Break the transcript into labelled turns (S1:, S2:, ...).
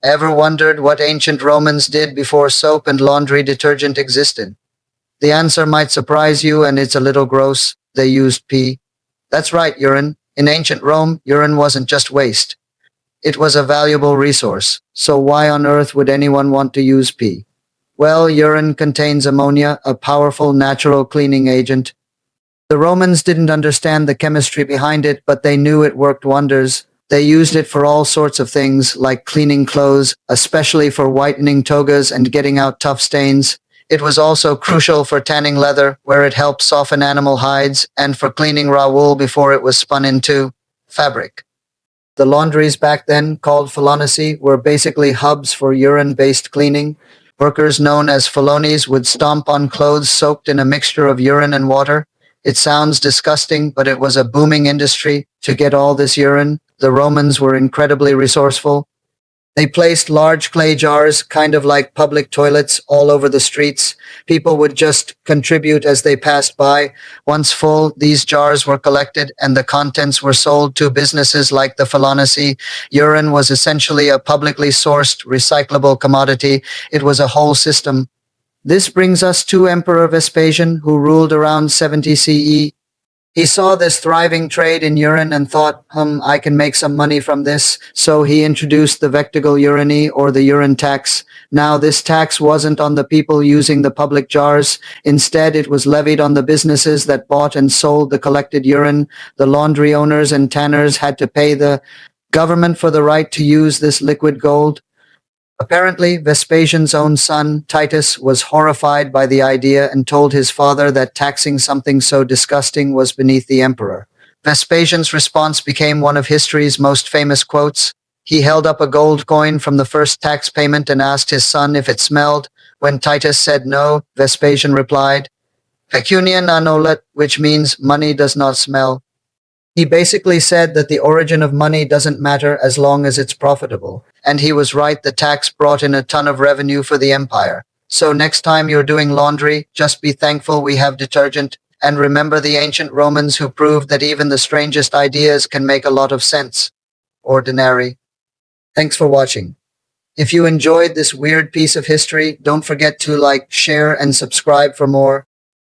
S1: Ever wondered what ancient Romans did before soap and laundry detergent existed? The answer might surprise you, and it's a little gross. They used pee. That's right, urine. In ancient Rome, urine wasn't just waste. It was a valuable resource. So why on earth would anyone want to use pee? Well, urine contains ammonia, a powerful natural cleaning agent. The Romans didn't understand the chemistry behind it, but they knew it worked wonders. They used it for all sorts of things, like cleaning clothes, especially for whitening togas and getting out tough stains. It was also crucial for tanning leather, where it helped soften animal hides, and for cleaning raw wool before it was spun into fabric. The laundries back then, called phalonici, were basically hubs for urine-based cleaning. Workers known as phalones would stomp on clothes soaked in a mixture of urine and water. It sounds disgusting, but it was a booming industry. To get all this urine, the Romans were incredibly resourceful. They placed large clay jars, kind of like public toilets, all over the streets. People would just contribute as they passed by. Once full, these jars were collected and the contents were sold to businesses like the Phalonici. Urine was essentially a publicly sourced, recyclable commodity. It was a whole system. This brings us to Emperor Vespasian, who ruled around 70 CE. He saw this thriving trade in urine and thought, I can make some money from this. So he introduced the vectigal urinae, or the urine tax. Now, this tax wasn't on the people using the public jars. Instead, it was levied on the businesses that bought and sold the collected urine. The laundry owners and tanners had to pay the government for the right to use this liquid gold. Apparently, Vespasian's own son, Titus, was horrified by the idea and told his father that taxing something so disgusting was beneath the emperor. Vespasian's response became one of history's most famous quotes. He held up a gold coin from the first tax payment and asked his son if it smelled. When Titus said no, Vespasian replied, "Pecunia non olet," which means money does not smell. He basically said that the origin of money doesn't matter as long as it's profitable. And he was right, the tax brought in a ton of revenue for the empire. So next time you're doing laundry, just be thankful we have detergent. And remember the ancient Romans who proved that even the strangest ideas can make a lot of sense. Ordinary. Thanks for watching. If you enjoyed this weird piece of history, don't forget to like, share, and subscribe for more.